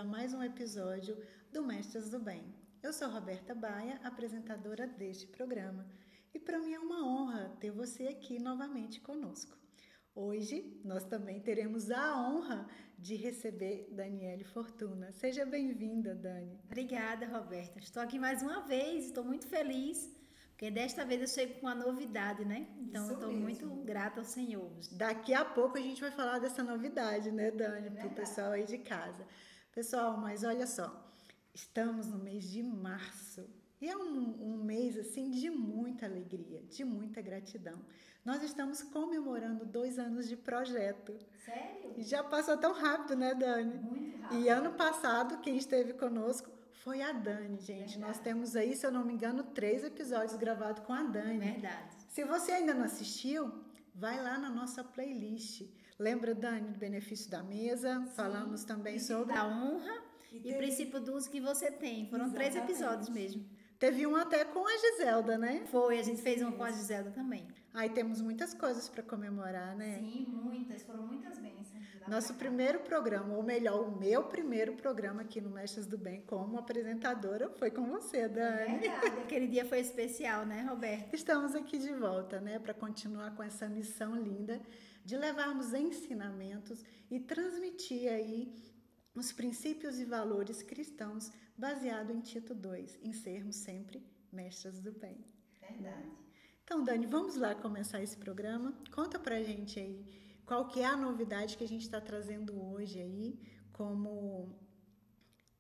a mais um episódio do Mestres do Bem. Eu sou Roberta Baia, apresentadora deste programa, e para mim é uma honra ter você aqui novamente conosco. Hoje nós também teremos a honra de receber Daniele Fortuna. Seja bem-vinda, Dani. Obrigada, Roberta. Estou aqui mais uma vez, estou muito feliz, porque desta vez eu chego com uma novidade, né? Então eu estou muito grata ao Senhor. Daqui a pouco a gente vai falar dessa novidade, né, Dani, para o pessoal aí de casa. Pessoal, mas olha só, estamos no mês de março e é um mês assim de muita alegria, de muita gratidão. Nós estamos comemorando 2 anos de projeto. Sério? E já passou tão rápido, né, Dani? Muito rápido. E ano passado, quem esteve conosco foi a Dani, gente. Nós temos aí, se eu não me engano, 3 episódios gravados com a Dani. Verdade. Se você ainda não assistiu, vai lá na nossa playlist. Lembra, Dani, do benefício da mesa? Sim. Falamos também sobre a honra e princípio do uso que você tem. Foram Exatamente. 3 episódios mesmo. Teve um até com a Giselda, né? Foi, a gente fez um com a Giselda também. Aí temos muitas coisas para comemorar, né? Sim, muitas. Foram muitas bênçãos. Nosso primeiro programa, ou melhor, o meu primeiro programa aqui no Mestres do Bem como apresentadora foi com você, Dani. É verdade, aquele dia foi especial, né, Roberta? Estamos aqui de volta, né, para continuar com essa missão linda de levarmos ensinamentos e transmitir aí os princípios e valores cristãos baseado em Tito 2, em sermos sempre mestres do bem. Verdade. Então, Dani, vamos lá começar esse programa. Conta pra gente aí qual que é a novidade que a gente está trazendo hoje aí, como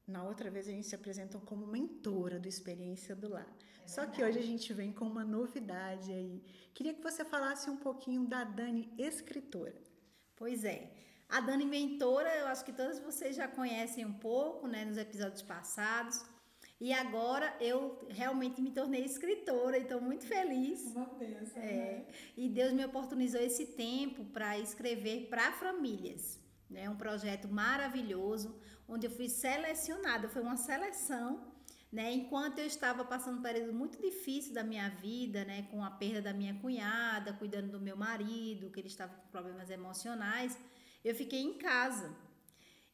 na outra vez a gente se apresentou como mentora do Experiência do Lar. Só que hoje a gente vem com uma novidade aí. Queria que você falasse um pouquinho da Dani escritora. Pois é. A Dani mentora, eu acho que todos vocês já conhecem um pouco, né, nos episódios passados. E agora eu realmente me tornei escritora e estou muito feliz. Uma bênção, né? E Deus me oportunizou esse tempo para escrever para famílias. É um projeto maravilhoso, onde eu fui selecionada, foi uma seleção, né? Enquanto eu estava passando um período muito difícil da minha vida, né? Com a perda da minha cunhada, cuidando do meu marido, que ele estava com problemas emocionais, eu fiquei em casa.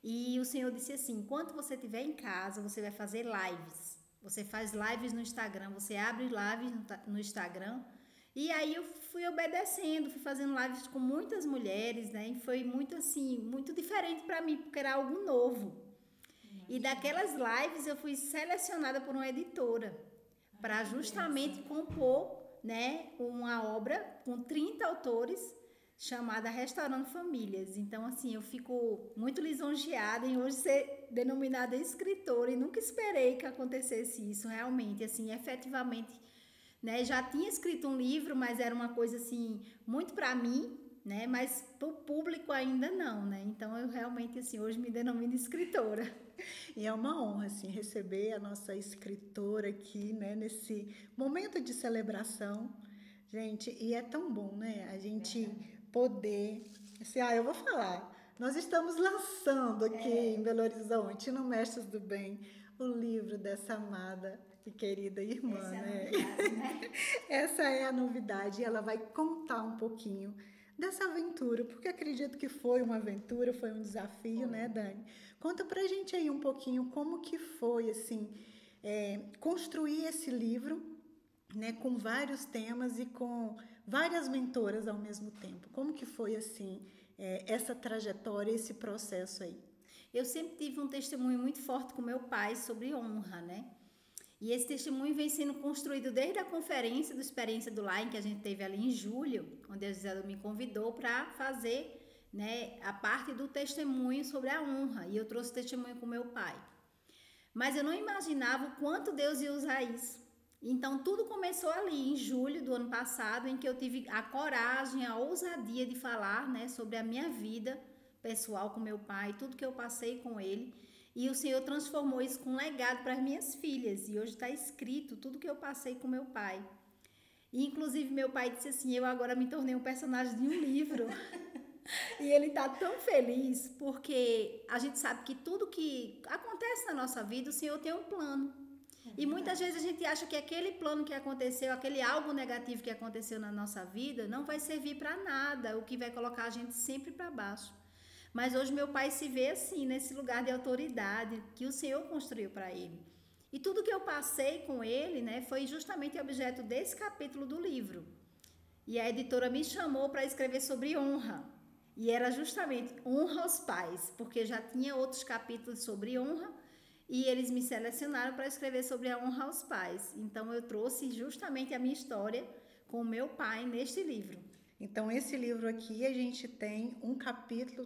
E o Senhor disse assim: enquanto você estiver em casa, você vai fazer lives. Você faz lives no Instagram, você abre lives no Instagram. E aí eu fui obedecendo, fui fazendo lives com muitas mulheres, né? E foi muito assim, muito diferente para mim, porque era algo novo. E daquelas lives eu fui selecionada por uma editora para justamente compor, né, uma obra com 30 autores chamada Restaurando Famílias. Então, assim, eu fico muito lisonjeada em hoje ser denominada escritora e nunca esperei que acontecesse isso, realmente, assim, efetivamente, né? Já tinha escrito um livro, mas era uma coisa, assim, muito para mim, né? Mas para o público ainda não, né? Então, eu realmente, assim, hoje me denomino escritora. E é uma honra, assim, receber a nossa escritora aqui, né? Nesse momento de celebração. Gente, e é tão bom, né? A gente poder... Assim, eu vou falar. Nós estamos lançando aqui em Belo Horizonte, no Mestres do Bem, o livro dessa amada e querida irmã, né? Essa é a novidade. Ela vai contar um pouquinho dessa aventura, porque acredito que foi uma aventura, foi um desafio, né, Dani? Conta pra gente aí um pouquinho como que foi, assim, construir esse livro, né, com vários temas e com várias mentoras ao mesmo tempo. Como que foi, assim, essa trajetória, esse processo aí? Eu sempre tive um testemunho muito forte com meu pai sobre honra, né? E esse testemunho vem sendo construído desde a conferência do Experiência do Lar, que a gente teve ali em julho, onde a Gisela me convidou para fazer, né, a parte do testemunho sobre a honra. E eu trouxe testemunho com meu pai. Mas eu não imaginava o quanto Deus ia usar isso. Então, tudo começou ali, em julho do ano passado, em que eu tive a coragem, a ousadia de falar, né, sobre a minha vida pessoal com meu pai, tudo que eu passei com ele. E o Senhor transformou isso com um legado para as minhas filhas. E hoje está escrito tudo que eu passei com meu pai. E, inclusive, meu pai disse assim, eu agora me tornei um personagem de um livro. E ele está tão feliz, porque a gente sabe que tudo que acontece na nossa vida, o Senhor tem um plano. E muitas vezes a gente acha que aquele plano que aconteceu, aquele algo negativo que aconteceu na nossa vida, não vai servir para nada, o que vai colocar a gente sempre para baixo. Mas hoje meu pai se vê assim, nesse lugar de autoridade que o Senhor construiu para ele. E tudo que eu passei com ele, né, foi justamente objeto desse capítulo do livro. E a editora me chamou para escrever sobre honra. E era justamente honra aos pais, porque já tinha outros capítulos sobre honra e eles me selecionaram para escrever sobre a honra aos pais. Então eu trouxe justamente a minha história com o meu pai neste livro. Então esse livro aqui a gente tem um capítulo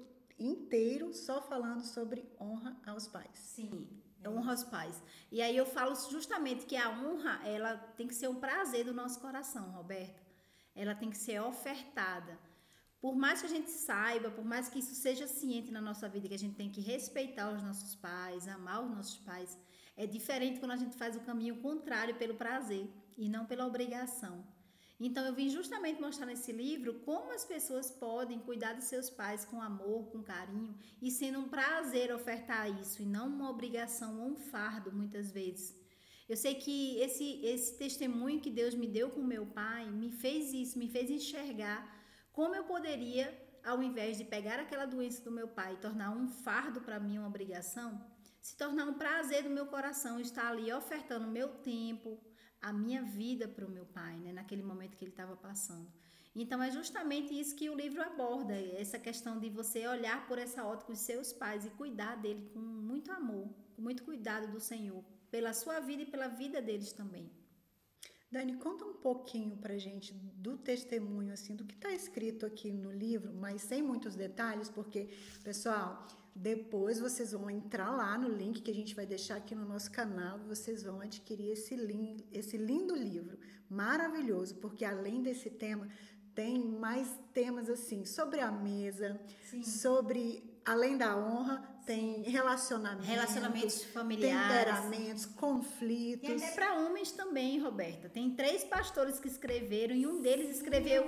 inteiro só falando sobre honra aos pais. Sim. Honra aos pais. E aí eu falo justamente que a honra, ela tem que ser um prazer do nosso coração, Roberta. Ela tem que ser ofertada. Por mais que a gente saiba, por mais que isso seja ciente na nossa vida, que a gente tem que respeitar os nossos pais, amar os nossos pais, é diferente quando a gente faz o caminho contrário pelo prazer e não pela obrigação. Então eu vim justamente mostrar nesse livro como as pessoas podem cuidar dos seus pais com amor, com carinho e sendo um prazer ofertar isso e não uma obrigação ou um fardo muitas vezes. Eu sei que esse testemunho que Deus me deu com meu pai me fez isso, me fez enxergar como eu poderia, ao invés de pegar aquela doença do meu pai e tornar um fardo para mim, uma obrigação, se tornar um prazer do meu coração, estar ali ofertando o meu tempo, a minha vida para o meu pai, né, naquele momento que ele estava passando. Então é justamente isso que o livro aborda, essa questão de você olhar por essa ótica os seus pais e cuidar dele com muito amor, com muito cuidado do Senhor, pela sua vida e pela vida deles também. Dani, conta um pouquinho pra gente do testemunho, assim, do que está escrito aqui no livro, mas sem muitos detalhes, porque, pessoal, depois vocês vão entrar lá no link que a gente vai deixar aqui no nosso canal e vocês vão adquirir esse lindo livro, maravilhoso, porque além desse tema, tem mais temas assim, sobre a mesa, Sim. sobre, além da honra, tem relacionamentos familiares, temperamentos, conflitos. E até para homens também, Roberta. Tem 3 pastores que escreveram e um deles escreveu,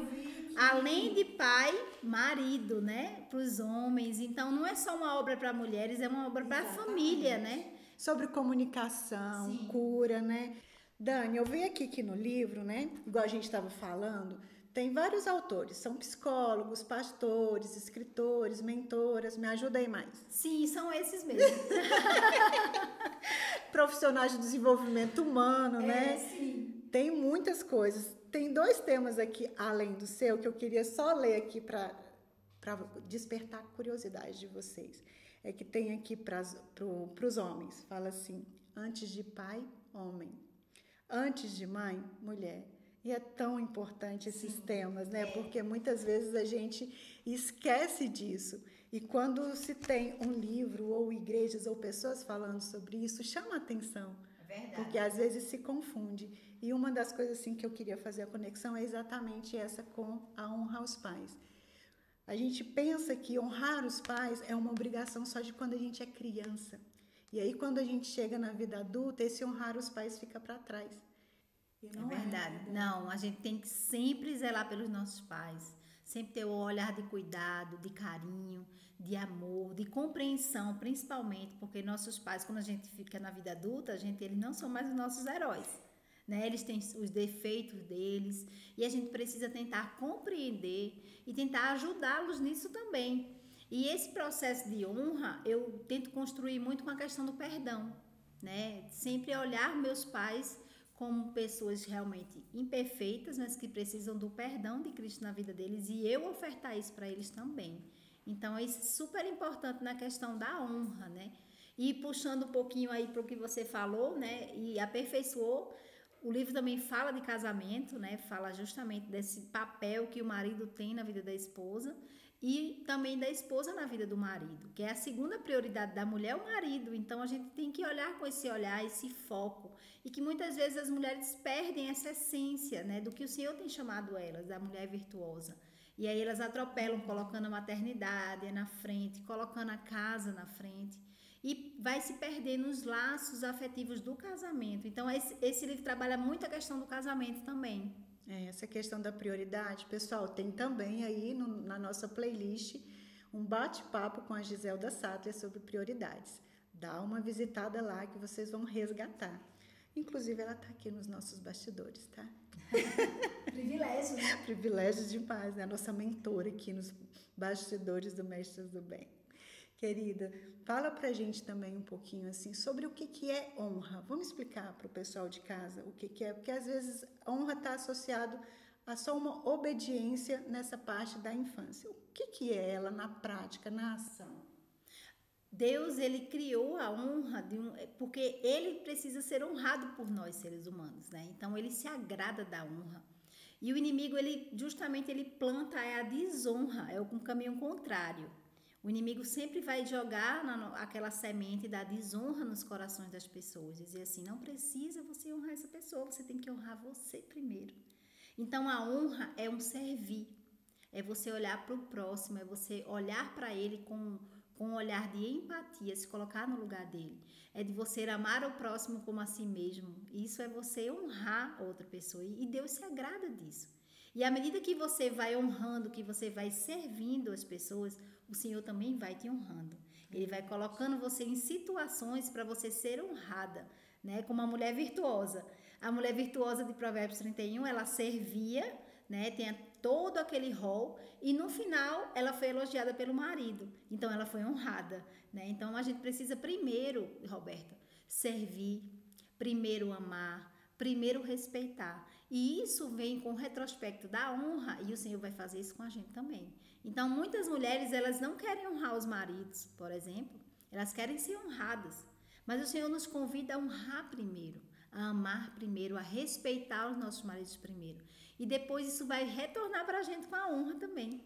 além de pai, marido, né? Para os homens. Então não é só uma obra para mulheres, é uma obra para a família, né? Sobre comunicação, Sim. cura, né? Dani, eu vi aqui que no livro, né? Igual a gente estava falando, tem vários autores, são psicólogos, pastores, escritores, mentoras, me ajuda aí mais. Sim, são esses mesmo. Profissionais de desenvolvimento humano, né? Sim. Tem muitas coisas. Tem 2 temas aqui, além do seu, que eu queria só ler aqui para despertar a curiosidade de vocês. É que tem aqui para os homens, fala assim, antes de pai, homem. Antes de mãe, mulher. E é tão importante esses temas, né? Porque muitas vezes a gente esquece disso. E quando se tem um livro ou igrejas ou pessoas falando sobre isso, chama a atenção. É verdade. Porque às vezes se confunde. E uma das coisas assim que eu queria fazer a conexão é exatamente essa com a honra aos pais. A gente pensa que honrar os pais é uma obrigação só de quando a gente é criança. E aí quando a gente chega na vida adulta, esse honrar os pais fica para trás. É verdade. Não, a gente tem que sempre zelar pelos nossos pais. Sempre ter o olhar de cuidado, de carinho, de amor, de compreensão, principalmente, porque nossos pais, quando a gente fica na vida adulta, eles não são mais os nossos heróis, né? Eles têm os defeitos deles e a gente precisa tentar compreender e tentar ajudá-los nisso também. E esse processo de honra, eu tento construir muito com a questão do perdão, né? Sempre olhar meus pais como pessoas realmente imperfeitas, mas que precisam do perdão de Cristo na vida deles e eu ofertar isso para eles também. Então, isso é super importante na questão da honra, né? E puxando um pouquinho aí para o que você falou, né? E aperfeiçoou, o livro também fala de casamento, né? Fala justamente desse papel que o marido tem na vida da esposa e também da esposa na vida do marido, que é a segunda prioridade da mulher, o marido. Então, a gente tem que olhar com esse olhar, esse foco. E que muitas vezes as mulheres perdem essa essência, né, do que o Senhor tem chamado elas, da mulher virtuosa. E aí elas atropelam, colocando a maternidade na frente, colocando a casa na frente. E vai se perdendo os laços afetivos do casamento. Então, esse livro trabalha muito a questão do casamento também. Essa questão da prioridade, pessoal, tem também aí na nossa playlist um bate-papo com a Giselda Sattler sobre prioridades. Dá uma visitada lá que vocês vão resgatar. Inclusive, ela está aqui nos nossos bastidores, tá? Privilégio, né? Privilégio demais, né? A nossa mentora aqui nos bastidores do Mestres do Bem. Querida, fala pra gente também um pouquinho assim sobre o que é honra. Vamos explicar para o pessoal de casa o que é, porque às vezes honra está associado a só uma obediência nessa parte da infância. O que é ela na prática, na ação? Deus, ele criou a honra porque ele precisa ser honrado por nós, seres humanos, né? Então, ele se agrada da honra. E o inimigo, ele justamente ele planta a desonra, é um caminho contrário. O inimigo sempre vai jogar aquela semente da desonra nos corações das pessoas. Dizer assim, não precisa você honrar essa pessoa, você tem que honrar você primeiro. Então, a honra é um servir. É você olhar para o próximo, é você olhar para ele com um olhar de empatia, se colocar no lugar dele. É de você amar o próximo como a si mesmo. Isso é você honrar outra pessoa. E Deus se agrada disso. E à medida que você vai honrando, que você vai servindo as pessoas, o Senhor também vai te honrando. Ele vai colocando você em situações para você ser honrada, né? Como a mulher virtuosa. A mulher virtuosa de Provérbios 31, ela servia, né? Tem todo aquele rol e no final ela foi elogiada pelo marido. Então ela foi honrada, né? Então a gente precisa primeiro, Roberta, servir, primeiro amar, primeiro respeitar. E isso vem com o retrospecto da honra e o Senhor vai fazer isso com a gente também. Então muitas mulheres, elas não querem honrar os maridos, por exemplo, elas querem ser honradas. Mas o Senhor nos convida a honrar primeiro, a amar primeiro, a respeitar os nossos maridos primeiro. E depois isso vai retornar para a gente com a honra também.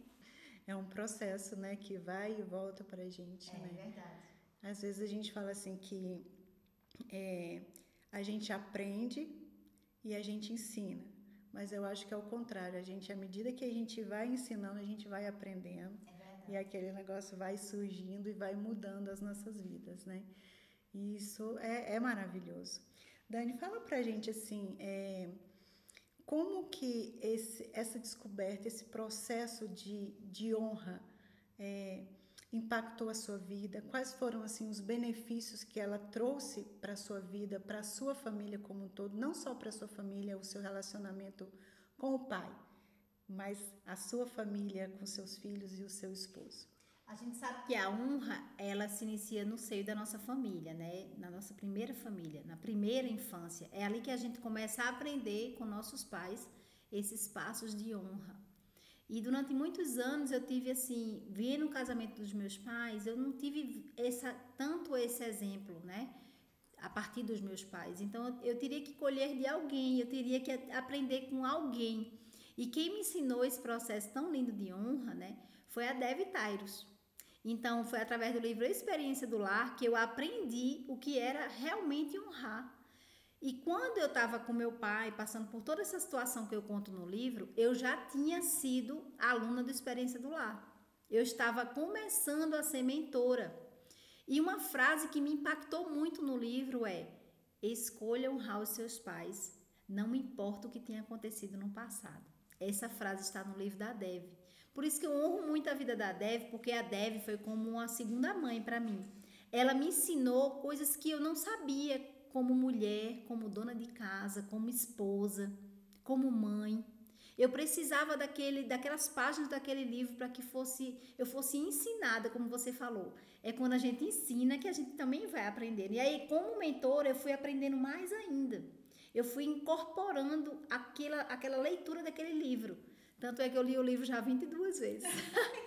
É um processo, né, que vai e volta para a gente, né? É verdade. Às vezes a gente fala assim que a gente aprende e a gente ensina. Mas eu acho que é o contrário. A gente, à medida que a gente vai ensinando, a gente vai aprendendo. E aquele negócio vai surgindo e vai mudando as nossas vidas, né? E isso é maravilhoso. Dani, fala pra gente assim, como que essa descoberta, esse processo de honra impactou a sua vida? Quais foram assim os benefícios que ela trouxe para a sua vida, para a sua família como um todo? Não só para a sua família, o seu relacionamento com o pai, mas a sua família com seus filhos e o seu esposo. A gente sabe que a honra, ela se inicia no seio da nossa família, né? Na nossa primeira família, na primeira infância. É ali que a gente começa a aprender com nossos pais esses passos de honra. E durante muitos anos eu tive assim, vendo o casamento dos meus pais, eu não tive tanto esse exemplo, né? A partir dos meus pais. Então eu teria que colher de alguém, eu teria que aprender com alguém. E quem me ensinou esse processo tão lindo de honra, né? Foi a Dev Tairos. Então, foi através do livro Experiência do Lar que eu aprendi o que era realmente honrar. E quando eu estava com meu pai, passando por toda essa situação que eu conto no livro, eu já tinha sido aluna do Experiência do Lar. Eu estava começando a ser mentora. E uma frase que me impactou muito no livro é: escolha honrar os seus pais, não importa o que tenha acontecido no passado. Essa frase está no livro da Dev. Por isso que eu honro muito a vida da Dev, porque a Dev foi como uma segunda mãe para mim. Ela me ensinou coisas que eu não sabia, como mulher, como dona de casa, como esposa, como mãe. Eu precisava daquelas páginas daquele livro para que eu fosse ensinada, como você falou. É quando a gente ensina que a gente também vai aprendendo. E aí, como mentora, eu fui aprendendo mais ainda. Eu fui incorporando aquela leitura daquele livro. Tanto é que eu li o livro já 22 vezes.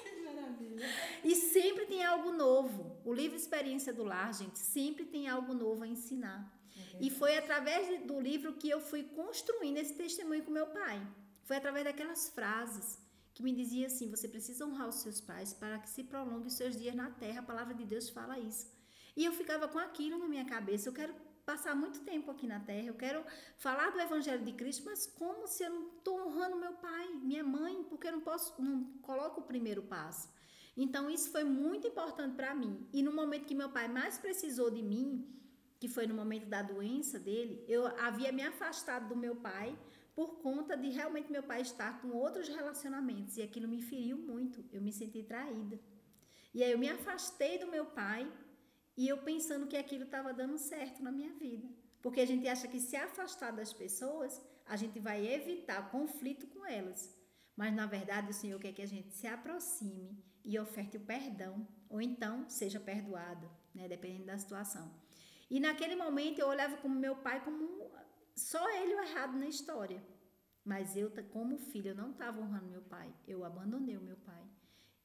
Que maravilha! E sempre tem algo novo. O livro Experiência do Lar, gente, sempre tem algo novo a ensinar. E foi através do livro que eu fui construindo esse testemunho com meu pai. Foi através daquelas frases que me dizia assim: você precisa honrar os seus pais para que se prolongue os seus dias na terra. A palavra de Deus fala isso. E eu ficava com aquilo na minha cabeça. Eu quero passar muito tempo aqui na terra, eu quero falar do Evangelho de Cristo, mas como se eu não estou honrando meu pai, minha mãe, porque eu não coloco o primeiro passo. Então isso foi muito importante para mim. E no momento que meu pai mais precisou de mim, que foi no momento da doença dele, eu havia me afastado do meu pai por conta de realmente meu pai estar com outros relacionamentos, e aquilo me feriu muito, eu me senti traída. E aí eu me afastei do meu pai, e eu pensando que aquilo estava dando certo na minha vida. Porque a gente acha que se afastar das pessoas, a gente vai evitar conflito com elas. Mas, na verdade, o Senhor quer que a gente se aproxime e oferte o perdão, ou então seja perdoado, né? Dependendo da situação. E naquele momento eu olhava como meu pai como só ele o errado na história. Mas eu, como filha, eu não estava honrando meu pai. Eu abandonei o meu pai.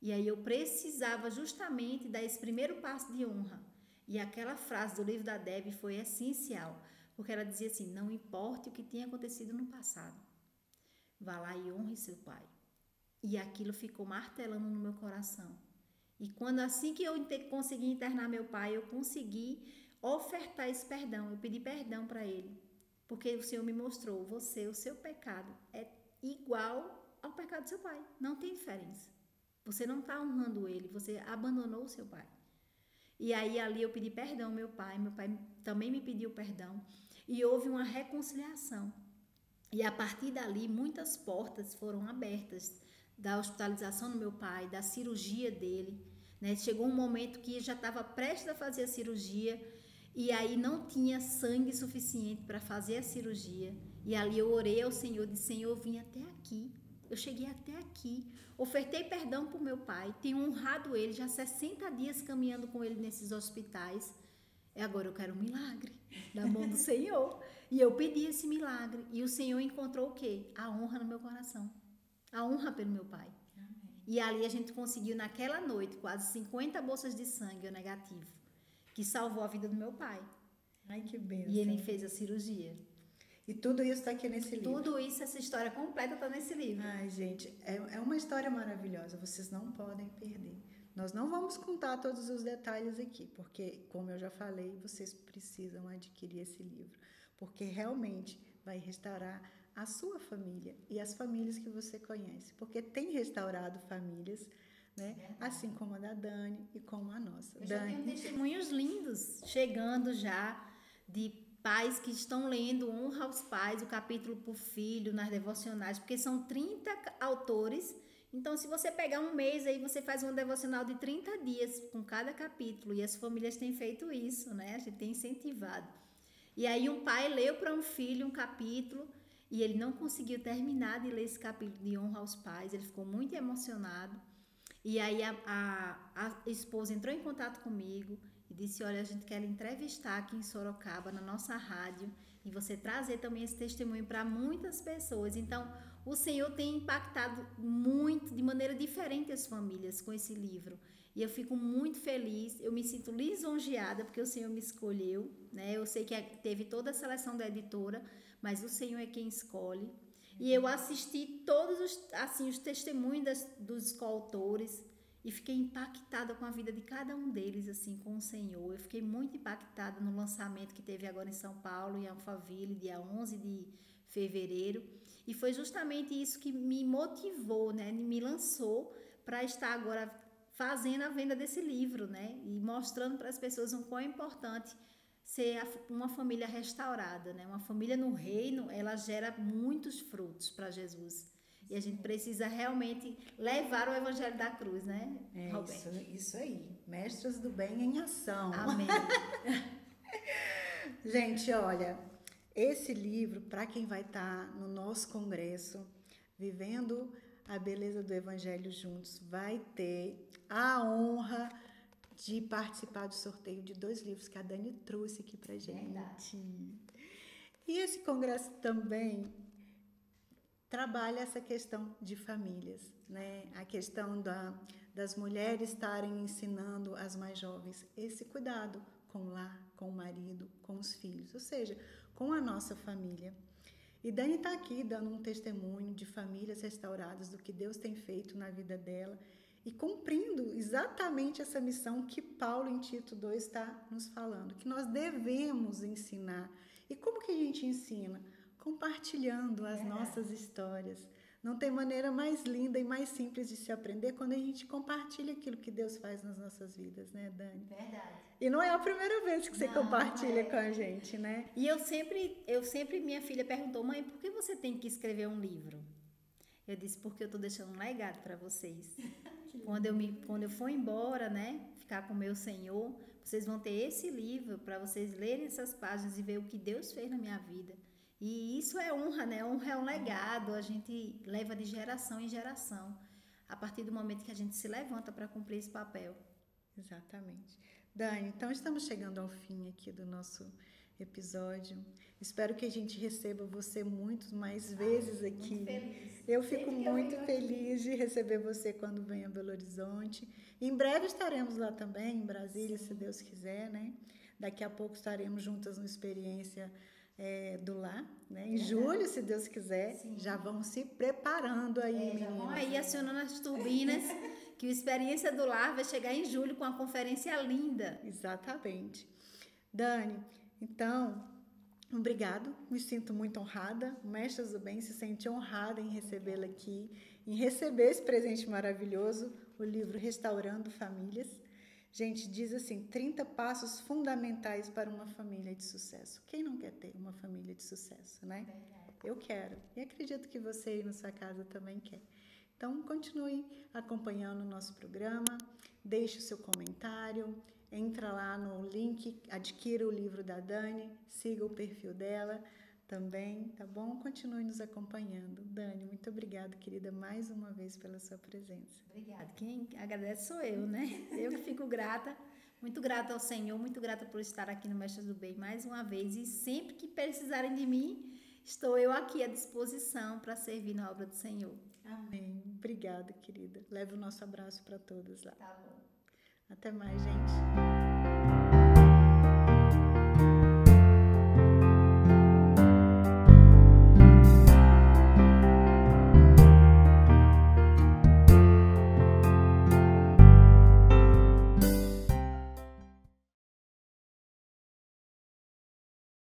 E aí eu precisava justamente dar esse primeiro passo de honra. E aquela frase do livro da Debbie foi essencial. Porque ela dizia assim, não importa o que tenha acontecido no passado. Vá lá e honre seu pai. E aquilo ficou martelando no meu coração. E quando assim que eu consegui internar meu pai, eu consegui ofertar esse perdão. Eu pedi perdão para ele. Porque o Senhor me mostrou, o seu pecado é igual ao pecado do seu pai. Não tem diferença. Você não está honrando ele, você abandonou o seu pai. E aí ali eu pedi perdão ao meu pai também me pediu perdão. E houve uma reconciliação. E a partir dali, muitas portas foram abertas da hospitalização do meu pai, da cirurgia dele. Né? Chegou um momento que já estava prestes a fazer a cirurgia e aí não tinha sangue suficiente para fazer a cirurgia. E ali eu orei ao Senhor, disse, Senhor, eu vim até aqui. Eu cheguei até aqui, ofertei perdão para o meu pai, tenho honrado ele, já 60 dias caminhando com ele nesses hospitais. E agora eu quero um milagre da mão do Senhor. E eu pedi esse milagre. E o Senhor encontrou o quê? A honra no meu coração. A honra pelo meu pai. Amém. E ali a gente conseguiu, naquela noite, quase 50 bolsas de sangue negativo, que salvou a vida do meu pai. Ai, que bênção. E ele fez a cirurgia. E tudo isso está aqui nesse livro. Tudo isso, essa história completa está nesse livro. Ai, gente, é uma história maravilhosa. Vocês não podem perder. Nós não vamos contar todos os detalhes aqui, porque, como eu já falei, vocês precisam adquirir esse livro, porque realmente vai restaurar a sua família e as famílias que você conhece, porque tem restaurado famílias, né? Assim como a da Dani e como a nossa. Eu já tenho testemunhos lindos chegando já de pais que estão lendo Honra aos Pais, o capítulo por filho, nas devocionais, porque são 30 autores. Então, se você pegar um mês aí, você faz um devocional de 30 dias com cada capítulo. E as famílias têm feito isso, né? A gente tem incentivado. E aí um pai leu para um filho um capítulo e ele não conseguiu terminar de ler esse capítulo de Honra aos Pais. Ele ficou muito emocionado. E aí a esposa entrou em contato comigo e disse, olha, a gente quer lhe entrevistar aqui em Sorocaba, na nossa rádio, e você trazer também esse testemunho para muitas pessoas. Então, o Senhor tem impactado muito, de maneira diferente, as famílias com esse livro. E eu fico muito feliz, eu me sinto lisonjeada, porque o Senhor me escolheu, né? Eu sei que teve toda a seleção da editora, mas o Senhor é quem escolhe. E eu assisti todos os testemunhos dos coautores e fiquei impactada com a vida de cada um deles, assim, com o Senhor. Eu fiquei muito impactada no lançamento que teve agora em São Paulo, em Alphaville, dia 11 de fevereiro. E foi justamente isso que me motivou, né? Me lançou para estar agora fazendo a venda desse livro, né? E mostrando para as pessoas o quão é importante ser uma família restaurada, né? Uma família no reino, ela gera muitos frutos para Jesus. E a gente precisa realmente levar o evangelho da cruz, né, Roberto? Isso aí. Mestras do bem em ação. Amém. Gente, olha, esse livro, para quem vai estar no nosso congresso, Vivendo a Beleza do Evangelho Juntos, vai ter a honra de participar do sorteio de 2 livros que a Dani trouxe aqui pra gente. Verdade. E esse congresso também trabalha essa questão de famílias, né? A questão das mulheres estarem ensinando as mais jovens esse cuidado com o lar, com o marido, com os filhos, ou seja, com a nossa família. E Dani está aqui dando um testemunho de famílias restauradas, do que Deus tem feito na vida dela, e cumprindo exatamente essa missão que Paulo em Tito 2 está nos falando, que nós devemos ensinar. E como que a gente ensina? Compartilhando as nossas histórias. Não tem maneira mais linda e mais simples de se aprender quando a gente compartilha aquilo que Deus faz nas nossas vidas, né, Dani? Verdade. E não é a primeira vez que você compartilha com a gente, né? E eu sempre, minha filha perguntou, mãe, por que você tem que escrever um livro? Eu disse, porque eu estou deixando um legado para vocês. Quando eu for embora, né, ficar com o meu Senhor, vocês vão ter esse livro para vocês lerem essas páginas e ver o que Deus fez na minha vida. E isso é honra, né? Honra é um legado, a gente leva de geração em geração. a partir do momento que a gente se levanta para cumprir esse papel. Exatamente. Dani, então estamos chegando ao fim aqui do nosso episódio. Espero que a gente receba você muitas mais vezes aqui. Muito feliz. Eu fico muito feliz de receber você quando vem a Belo Horizonte. Em breve estaremos lá também, em Brasília, se Deus quiser, né? Daqui a pouco estaremos juntas numa experiência do lar, né? Em julho, se Deus quiser. Sim. Já vão se preparando aí, meninas. Já vão aí acionando as turbinas, que o Experiência do Lar vai chegar em julho com uma conferência linda. Exatamente. Dani, então, obrigado. Me sinto muito honrada. O Mestre Zubem se sente honrada em recebê-la aqui, em receber esse presente maravilhoso, o livro Restaurando Famílias. Gente, diz assim, 30 passos fundamentais para uma família de sucesso. Quem não quer ter uma família de sucesso, né? Eu quero. E acredito que você aí na sua casa também quer. Então, continue acompanhando o nosso programa. Deixe o seu comentário. Entra lá no link, adquira o livro da Dani. Siga o perfil dela também, tá bom? Continue nos acompanhando. Dani, muito obrigada, querida, mais uma vez pela sua presença. Obrigada. Quem agradece sou eu, né? Eu que fico grata, muito grata ao Senhor, muito grata por estar aqui no Mestres do Bem mais uma vez. E sempre que precisarem de mim, estou eu aqui à disposição para servir na obra do Senhor. Amém. Obrigada, querida. Leve o nosso abraço para todas lá. Tá bom. Até mais, gente.